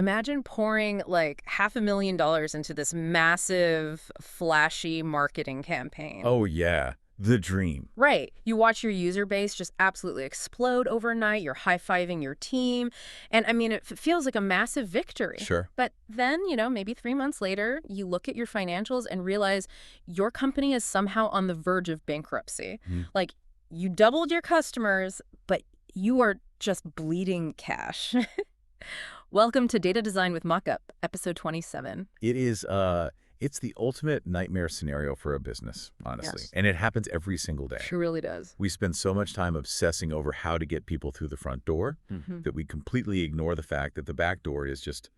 Imagine pouring like $500,000 into this massive, flashy marketing campaign. Oh, yeah. The dream. Right. You watch your user base just absolutely explode overnight. You're high-fiving your team. And I mean, it feels like a massive victory. Sure. But then, maybe 3 months later, you look at your financials and realize your company is somehow on the verge of bankruptcy. Like, you doubled your customers, but you are just bleeding cash. Welcome to Data Design with Mockup, episode 27. It is, it's the ultimate nightmare scenario for a business, honestly. Yes. And it happens every single day. It really does. We spend so much time obsessing over how to get people through the front door that we completely ignore the fact that the back door is just,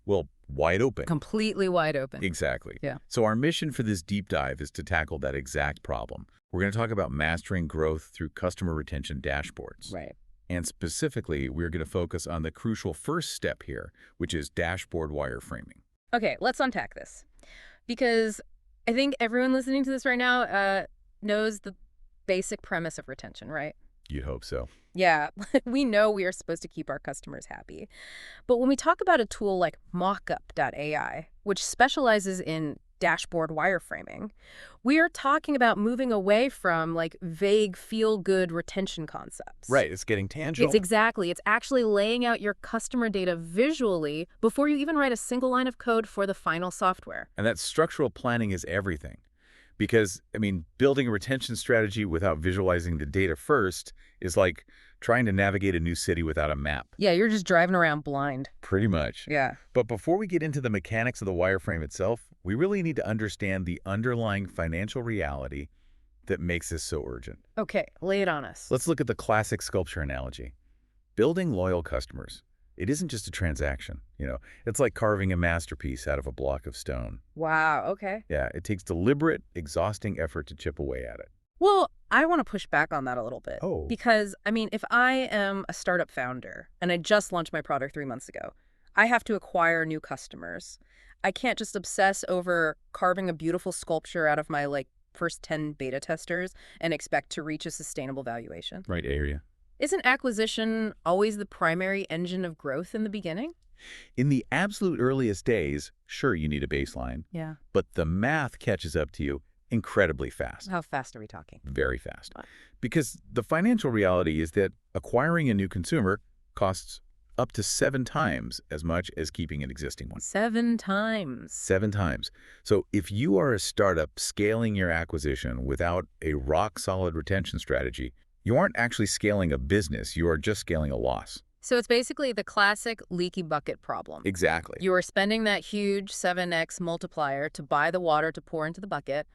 well, wide open. Completely wide open. Exactly. Yeah. So our mission for this deep dive is to tackle that exact problem. We're going to talk about mastering growth through customer retention dashboards. Right. And specifically, we're going to focus on the crucial first step here, which is dashboard wireframing. Okay, let's unpack this. Because I think everyone listening to this right now knows the basic premise of retention, right? You'd hope so. Yeah, we know we are supposed to keep our customers happy. But when we talk about a tool like Mockup.ai, which specializes in dashboard wireframing, we are talking about moving away from like vague feel-good retention concepts. Right, it's getting tangible. It's actually laying out your customer data visually before you even write a single line of code for the final software. And that structural planning is everything. Because, I mean, building a retention strategy without visualizing the data first is like trying to navigate a new city without a map. Yeah, you're just driving around blind. Pretty much. Yeah. But before we get into the mechanics of the wireframe itself, we really need to understand the underlying financial reality that makes this so urgent. Okay, lay it on us. Let's look at the classic sculpture analogy. Building loyal customers. It isn't just a transaction, It's like carving a masterpiece out of a block of stone. Wow, okay. Yeah, it takes deliberate, exhausting effort to chip away at it. Well, I want to push back on that a little bit. Oh. Because, I mean, if I am a startup founder and I just launched my product 3 months ago, I have to acquire new customers. I can't just obsess over carving a beautiful sculpture out of my, first 10 beta testers and expect to reach a sustainable valuation. Right area. Isn't acquisition always the primary engine of growth in the beginning? In the absolute earliest days, sure, you need a baseline. Yeah. But the math catches up to you incredibly fast. How fast are we talking? Very fast. Because the financial reality is that acquiring a new consumer costs up to 7 times as much as keeping an existing one. 7 times. 7 times. So if you are a startup scaling your acquisition without a rock-solid retention strategy, you aren't actually scaling a business, you are just scaling a loss. So it's basically the classic leaky bucket problem. Exactly. You are spending that huge 7x multiplier to buy the water to pour into the bucket,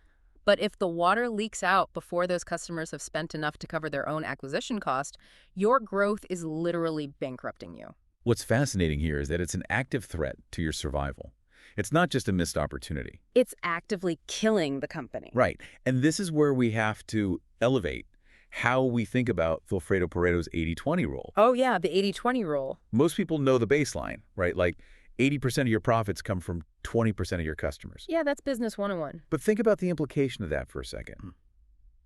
but if the water leaks out before those customers have spent enough to cover their own acquisition cost, your growth is literally bankrupting you. What's fascinating here is that it's an active threat to your survival. It's not just a missed opportunity. It's actively killing the company. Right. And this is where we have to elevate how we think about Vilfredo Pareto's 80-20 rule. Oh, yeah, the 80-20 rule. Most people know the baseline, right? Like 80% of your profits come from 20% of your customers. Yeah, that's business 101. But think about the implication of that for a second.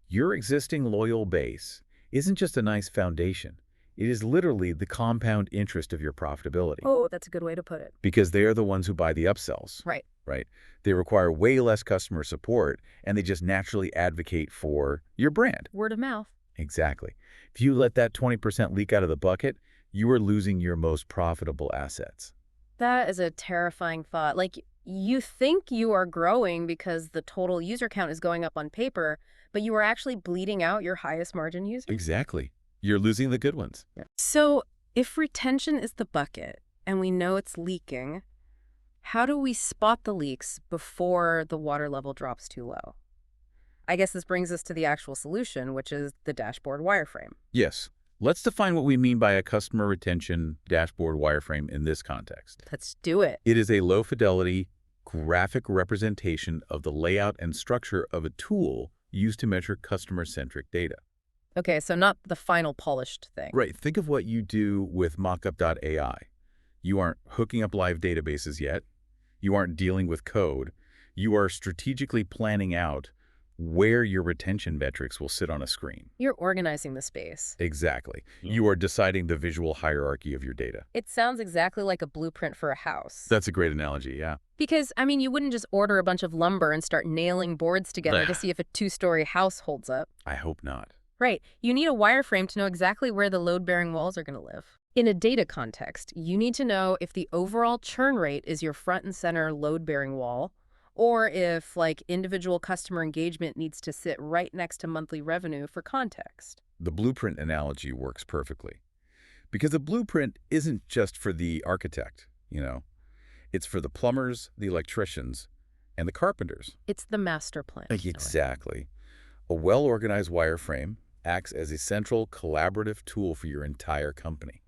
Your existing loyal base isn't just a nice foundation. It is literally the compound interest of your profitability. Oh, that's a good way to put it. Because they are the ones who buy the upsells. Right. Right? They require way less customer support, and they just naturally advocate for your brand. Word of mouth. Exactly. If you let that 20% leak out of the bucket, you are losing your most profitable assets. That is a terrifying thought. Like, you think you are growing because the total user count is going up on paper, but you are actually bleeding out your highest margin users. Exactly. You're losing the good ones. Yeah. So if retention is the bucket and we know it's leaking, how do we spot the leaks before the water level drops too low? I guess this brings us to the actual solution, which is the dashboard wireframe. Yes. Let's define what we mean by a customer retention dashboard wireframe in this context. Let's do it. It is a low-fidelity graphic representation of the layout and structure of a tool used to measure customer-centric data. Okay, so not the final polished thing. Right. Think of what you do with Mockup.ai. You aren't hooking up live databases yet. You aren't dealing with code. You are strategically planning out where your retention metrics will sit on a screen. You're organizing the space. Exactly. You are deciding the visual hierarchy of your data. It sounds exactly like a blueprint for a house. That's a great analogy, yeah. Because, I mean, you wouldn't just order a bunch of lumber and start nailing boards together to see if a two-story house holds up. I hope not. Right. You need a wireframe to know exactly where the load-bearing walls are going to live. In a data context, you need to know if the overall churn rate is your front and center load-bearing wall, or if, like, individual customer engagement needs to sit right next to monthly revenue for context. The blueprint analogy works perfectly. Because a blueprint isn't just for the architect, you know. It's for the plumbers, the electricians, and the carpenters. It's the master plan. Exactly. A well-organized wireframe acts as a central collaborative tool for your entire company.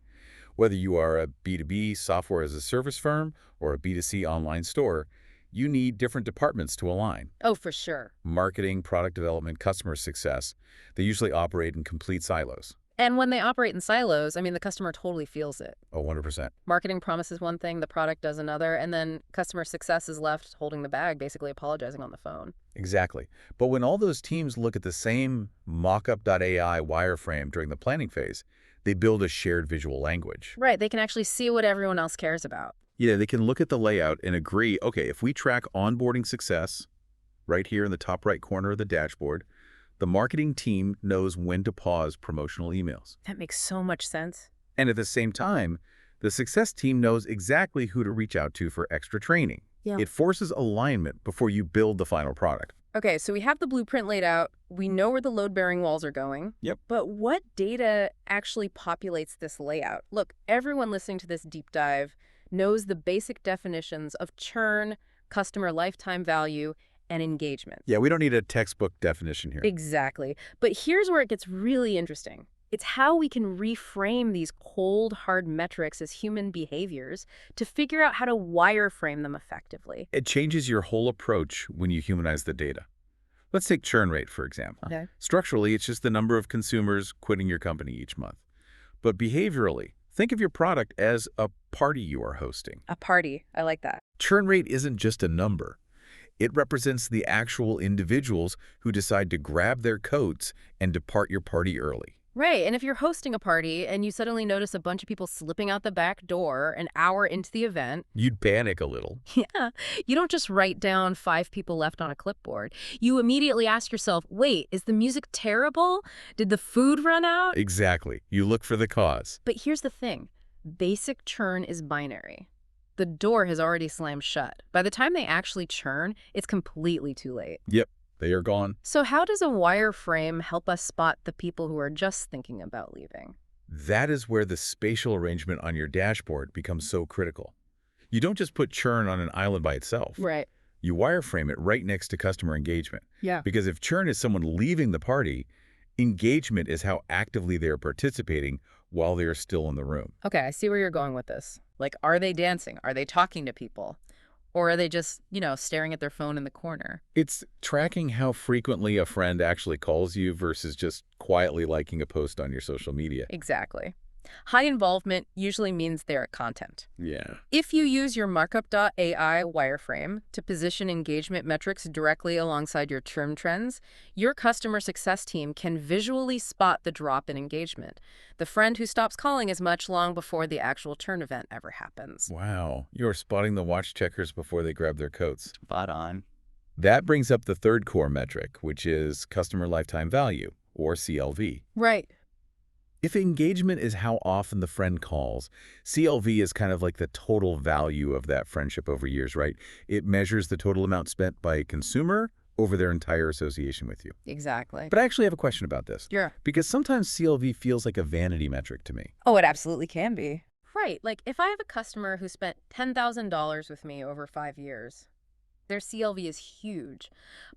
Whether you are a B2B software as a service firm or a B2C online store, you need different departments to align. Oh, for sure. Marketing, product development, customer success, they usually operate in complete silos. And when they operate in silos, I mean, the customer totally feels it. Oh, 100%. Marketing promises one thing, the product does another, and then customer success is left holding the bag, basically apologizing on the phone. Exactly. But when all those teams look at the same mockup.ai wireframe during the planning phase, they build a shared visual language. Right, they can actually see what everyone else cares about. Yeah, they can look at the layout and agree, okay, if we track onboarding success right here in the top right corner of the dashboard, the marketing team knows when to pause promotional emails. That makes so much sense. And at the same time, the success team knows exactly who to reach out to for extra training. Yeah. It forces alignment before you build the final product. Okay, so we have the blueprint laid out. We know where the load-bearing walls are going. Yep. But what data actually populates this layout? Look, everyone listening to this deep dive knows the basic definitions of churn, customer lifetime value, and engagement. Yeah, we don't need a textbook definition here. Exactly. But here's where it gets really interesting. It's how we can reframe these cold, hard metrics as human behaviors to figure out how to wireframe them effectively. It changes your whole approach when you humanize the data. Let's take churn rate, for example. Okay. Structurally, it's just the number of consumers quitting your company each month. But behaviorally, think of your product as a party you are hosting. A party. I like that. Churn rate isn't just a number. It represents the actual individuals who decide to grab their coats and depart your party early. Right, and if you're hosting a party and you suddenly notice a bunch of people slipping out the back door an hour into the event... You'd panic a little. Yeah, you don't just write down 5 people left on a clipboard. You immediately ask yourself, wait, is the music terrible? Did the food run out? Exactly. You look for the cause. But here's the thing. Basic churn is binary. The door has already slammed shut. By the time they actually churn, it's completely too late. Yep. They are gone. So how does a wireframe help us spot the people who are just thinking about leaving? That is where the spatial arrangement on your dashboard becomes so critical. You don't just put churn on an island by itself. Right. You wireframe it right next to customer engagement. Yeah. Because if churn is someone leaving the party, engagement is how actively they are participating while they are still in the room. Okay, I see where you're going with this. Like, are they dancing? Are they talking to people? Or are they just, staring at their phone in the corner? It's tracking how frequently a friend actually calls you versus just quietly liking a post on your social media. Exactly. High involvement usually means they're at content. Yeah. If you use your markup.ai wireframe to position engagement metrics directly alongside your churn trends, your customer success team can visually spot the drop in engagement. The friend who stops calling as much long before the actual churn event ever happens. Wow. You're spotting the watch checkers before they grab their coats. Spot on. That brings up the third core metric, which is customer lifetime value, or CLV. Right. If engagement is how often the friend calls, CLV is kind of like the total value of that friendship over years, right? It measures the total amount spent by a consumer over their entire association with you. Exactly. But I actually have a question about this. Sure. Because sometimes CLV feels like a vanity metric to me. Oh, it absolutely can be. Right. Like, if I have a customer who spent $10,000 with me over 5 years, their CLV is huge.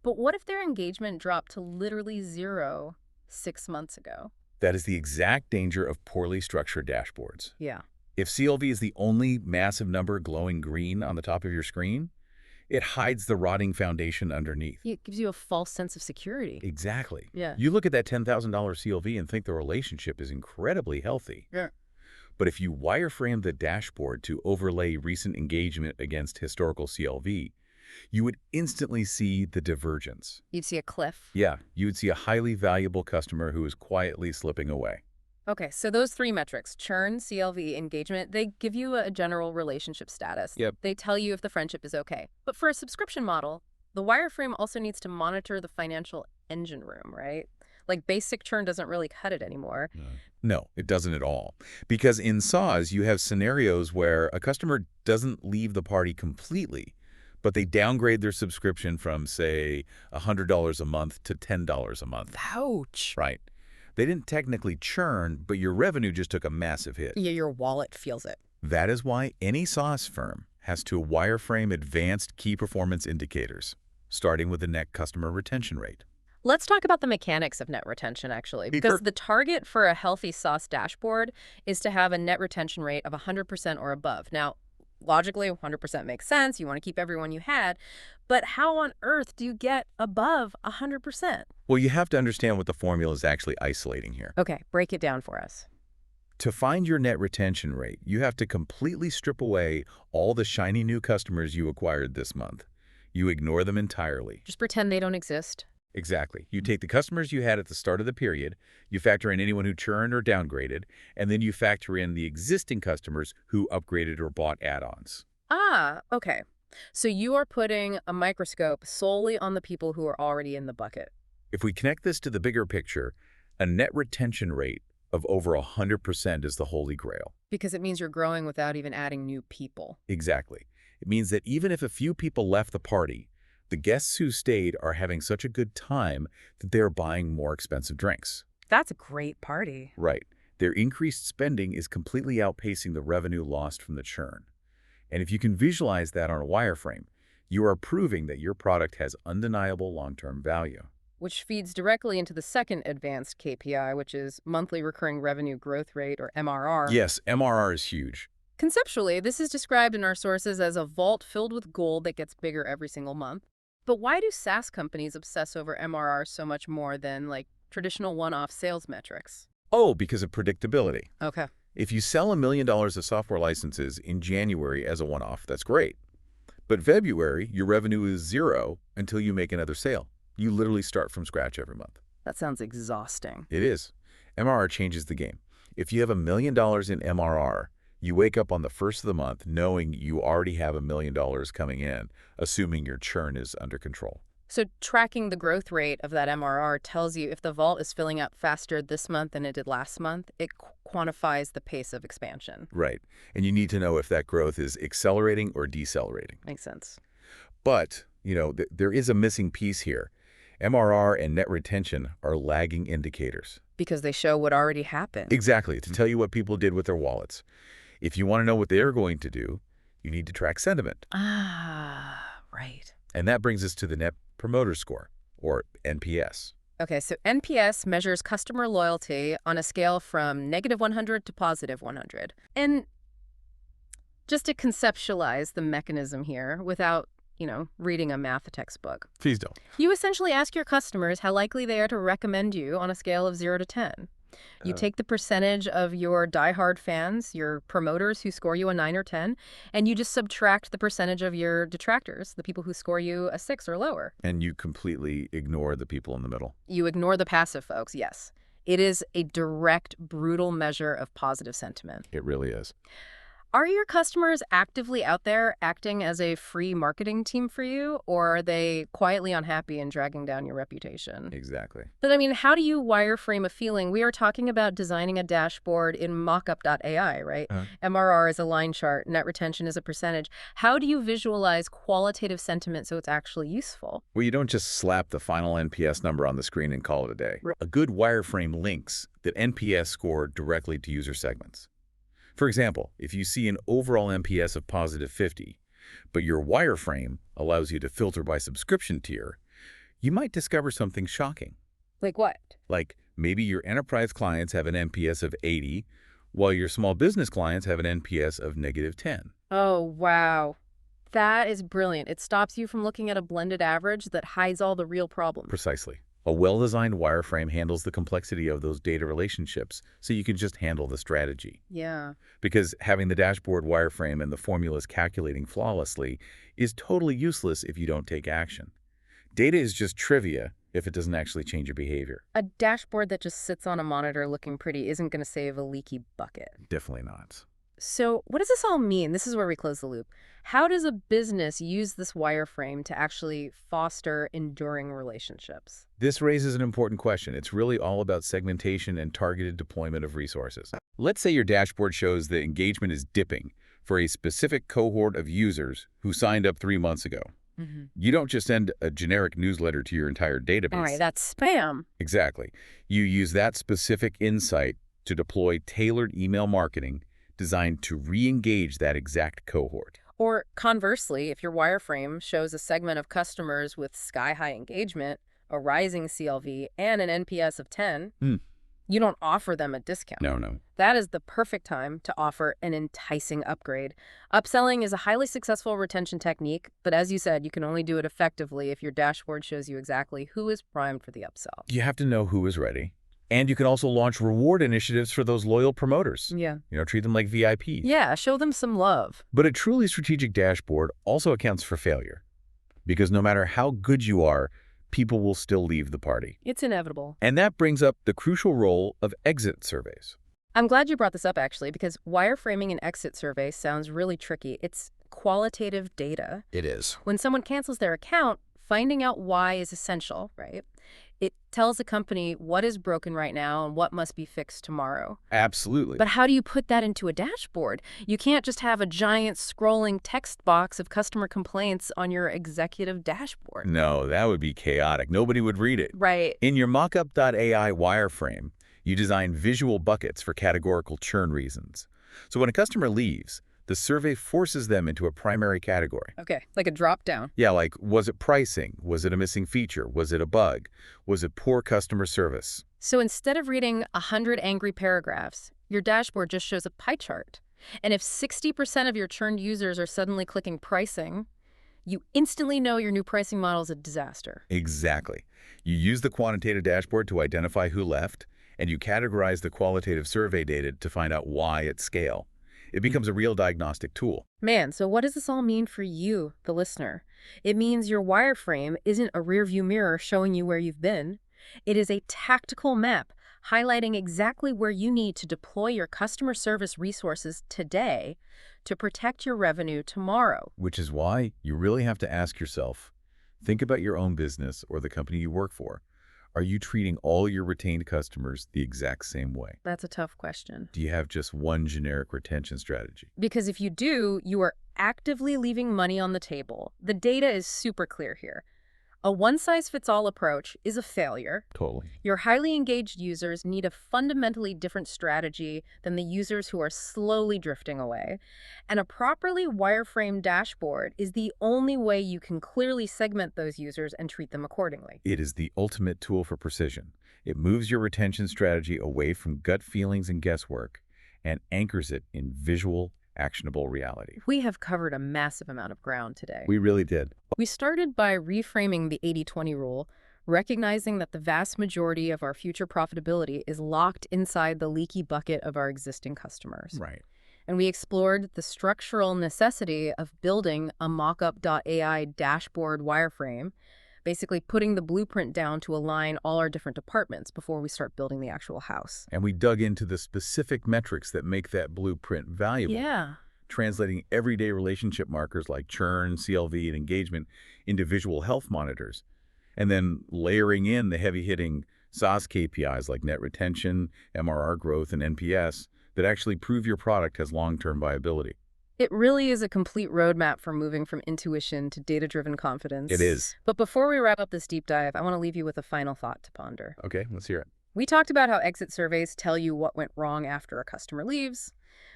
But what if their engagement dropped to literally 0 6 months ago? That is the exact danger of poorly structured dashboards. Yeah. If CLV is the only massive number glowing green on the top of your screen, it hides the rotting foundation underneath. It gives you a false sense of security. Exactly. Yeah. You look at that $10,000 CLV and think the relationship is incredibly healthy. Yeah. But if you wireframe the dashboard to overlay recent engagement against historical CLV, you would instantly see the divergence. You'd see a cliff. Yeah, you would see a highly valuable customer who is quietly slipping away. Okay, so those three metrics, churn, CLV, engagement, they give you a general relationship status. Yep. They tell you if the friendship is okay. But for a subscription model, the wireframe also needs to monitor the financial engine room, right? Like basic churn doesn't really cut it anymore. No, it doesn't at all. Because in SaaS, you have scenarios where a customer doesn't leave the party completely, but they downgrade their subscription from, say, $100 a month to $10 a month. Ouch. Right. They didn't technically churn, but your revenue just took a massive hit. Yeah, your wallet feels it. That is why any SaaS firm has to wireframe advanced key performance indicators, starting with the net customer retention rate. Let's talk about the mechanics of net retention, actually, because the target for a healthy SaaS dashboard is to have a net retention rate of 100% or above. Now, logically, 100% makes sense. You want to keep everyone you had. But how on earth do you get above 100%? Well, you have to understand what the formula is actually isolating here. Okay, break it down for us. To find your net retention rate, you have to completely strip away all the shiny new customers you acquired this month. You ignore them entirely. Just pretend they don't exist. Exactly. You take the customers you had at the start of the period, you factor in anyone who churned or downgraded, and then you factor in the existing customers who upgraded or bought add-ons. Ah, okay. So you are putting a microscope solely on the people who are already in the bucket. If we connect this to the bigger picture, a net retention rate of over 100% is the holy grail. Because it means you're growing without even adding new people. Exactly. It means that even if a few people left the party, the guests who stayed are having such a good time that they're buying more expensive drinks. That's a great party. Right. Their increased spending is completely outpacing the revenue lost from the churn. And if you can visualize that on a wireframe, you are proving that your product has undeniable long-term value. Which feeds directly into the second advanced KPI, which is monthly recurring revenue growth rate, or MRR. Yes, MRR is huge. Conceptually, this is described in our sources as a vault filled with gold that gets bigger every single month. But why do SaaS companies obsess over MRR so much more than, like, traditional one-off sales metrics? Oh, because of predictability. Okay. If you sell $1 million of software licenses in January as a one-off, that's great. But February, your revenue is zero until you make another sale. You literally start from scratch every month. That sounds exhausting. It is. MRR changes the game. If you have $1 million in MRR, you wake up on the first of the month knowing you already have $1 million coming in, assuming your churn is under control. So tracking the growth rate of that MRR tells you if the vault is filling up faster this month than it did last month. It quantifies the pace of expansion. Right. And you need to know if that growth is accelerating or decelerating. Makes sense. But, there is a missing piece here. MRR and net retention are lagging indicators. Because they show what already happened. Exactly, to tell you what people did with their wallets. If you want to know what they're going to do, you need to track sentiment. Ah, right. And that brings us to the Net Promoter Score, or NPS. Okay, so NPS measures customer loyalty on a scale from -100 to +100. And just to conceptualize the mechanism here without, reading a math textbook. Please don't. You essentially ask your customers how likely they are to recommend you on a scale of 0 to 10. You take the percentage of your diehard fans, your promoters who score you a 9 or 10, and you just subtract the percentage of your detractors, the people who score you a 6 or lower. And you completely ignore the people in the middle. You ignore the passive folks, yes. It is a direct, brutal measure of positive sentiment. It really is. Are your customers actively out there acting as a free marketing team for you, or are they quietly unhappy and dragging down your reputation? Exactly. But how do you wireframe a feeling? We are talking about designing a dashboard in mockup.ai, right? MRR is a line chart, net retention is a percentage. How do you visualize qualitative sentiment so it's actually useful? Well, you don't just slap the final NPS number on the screen and call it a day. Right. A good wireframe links that NPS score directly to user segments. For example, if you see an overall NPS of +50, but your wireframe allows you to filter by subscription tier, you might discover something shocking. Like what? Like maybe your enterprise clients have an NPS of 80, while your small business clients have an NPS of -10. Oh, wow. That is brilliant. It stops you from looking at a blended average that hides all the real problems. Precisely. A well-designed wireframe handles the complexity of those data relationships, so you can just handle the strategy. Yeah. Because having the dashboard wireframe and the formulas calculating flawlessly is totally useless if you don't take action. Data is just trivia if it doesn't actually change your behavior. A dashboard that just sits on a monitor looking pretty isn't going to save a leaky bucket. Definitely not. So what does this all mean? This is where we close the loop. How does a business use this wireframe to actually foster enduring relationships? This raises an important question. It's really all about segmentation and targeted deployment of resources. Let's say your dashboard shows that engagement is dipping for a specific cohort of users who signed up 3 months ago. You don't just send a generic newsletter to your entire database. All right, that's spam. Exactly. You use that specific insight to deploy tailored email marketing designed to re-engage that exact cohort. Or conversely, if your wireframe shows a segment of customers with sky-high engagement, a rising CLV, and an NPS of 10, you don't offer them a discount. No. That is the perfect time to offer an enticing upgrade. Upselling is a highly successful retention technique, but as you said, you can only do it effectively if your dashboard shows you exactly who is primed for the upsell. You have to know who is ready. And you can also launch reward initiatives for those loyal promoters. Yeah. Treat them like VIPs. Yeah, show them some love. But a truly strategic dashboard also accounts for failure. Because no matter how good you are, people will still leave the party. It's inevitable. And that brings up the crucial role of exit surveys. I'm glad you brought this up, actually, because wireframing an exit survey sounds really tricky. It's qualitative data. It is. When someone cancels their account, finding out why is essential, right? It tells a company what is broken right now and what must be fixed tomorrow. Absolutely. But how do you put that into a dashboard? You can't just have a giant scrolling text box of customer complaints on your executive dashboard. No, that would be chaotic. Nobody would read it. Right. In your mockup.ai wireframe, you design visual buckets for categorical churn reasons. So when a customer leaves, the survey forces them into a primary category. Okay, like a drop down. Yeah, like, was it pricing? Was it a missing feature? Was it a bug? Was it poor customer service? So instead of reading 100 angry paragraphs, your dashboard just shows a pie chart. And if 60% of your churned users are suddenly clicking pricing, you instantly know your new pricing model is a disaster. Exactly. You use the quantitative dashboard to identify who left, and you categorize the qualitative survey data to find out why at scale. It becomes a real diagnostic tool. Man, so what does this all mean for you, the listener? It means your wireframe isn't a rearview mirror showing you where you've been. It is a tactical map highlighting exactly where you need to deploy your customer service resources today to protect your revenue tomorrow. Which is why you really have to ask yourself, think about your own business or the company you work for. Are you treating all your retained customers the exact same way? That's a tough question. Do you have just one generic retention strategy? Because if you do, you are actively leaving money on the table. The data is super clear here. A one-size-fits-all approach is a failure. Totally. Your highly engaged users need a fundamentally different strategy than the users who are slowly drifting away. And a properly wireframed dashboard is the only way you can clearly segment those users and treat them accordingly. It is the ultimate tool for precision. It moves your retention strategy away from gut feelings and guesswork and anchors it in visual, actionable reality. We have covered a massive amount of ground today. We really did. We started by reframing the 80-20 rule, recognizing that the vast majority of our future profitability is locked inside the leaky bucket of our existing customers. Right. And we explored the structural necessity of building a mockup.ai dashboard wireframe, basically putting the blueprint down to align all our different departments before we start building the actual house. And we dug into the specific metrics that make that blueprint valuable. Yeah. Translating everyday relationship markers like churn, CLV, and engagement into visual health monitors. And then layering in the heavy-hitting SaaS KPIs like net retention, MRR growth, and NPS that actually prove your product has long-term viability. It really is a complete roadmap for moving from intuition to data-driven confidence. It is. But before we wrap up this deep dive, I want to leave you with a final thought to ponder. Okay, let's hear it. We talked about how exit surveys tell you what went wrong after a customer leaves.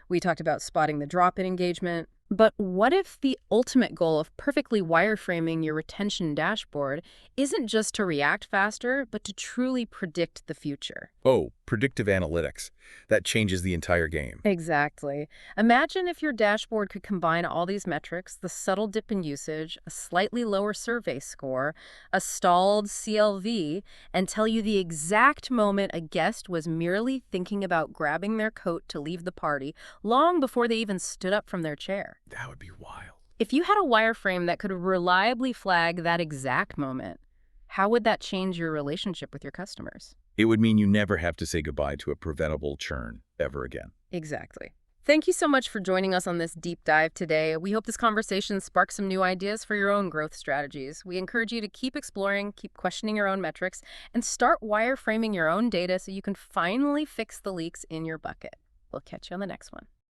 We talked about spotting the drop in engagement. But what if the ultimate goal of perfectly wireframing your retention dashboard isn't just to react faster, but to truly predict the future? Oh, predictive analytics. That changes the entire game. Exactly. Imagine if your dashboard could combine all these metrics, the subtle dip in usage, a slightly lower survey score, a stalled CLV, and tell you the exact moment a guest was merely thinking about grabbing their coat to leave the party, long before they even stood up from their chair. That would be wild. If you had a wireframe that could reliably flag that exact moment, how would that change your relationship with your customers? It would mean you never have to say goodbye to a preventable churn ever again. Exactly. Thank you so much for joining us on this deep dive today. We hope this conversation sparks some new ideas for your own growth strategies. We encourage you to keep exploring, keep questioning your own metrics, and start wireframing your own data so you can finally fix the leaks in your bucket. We'll catch you on the next one.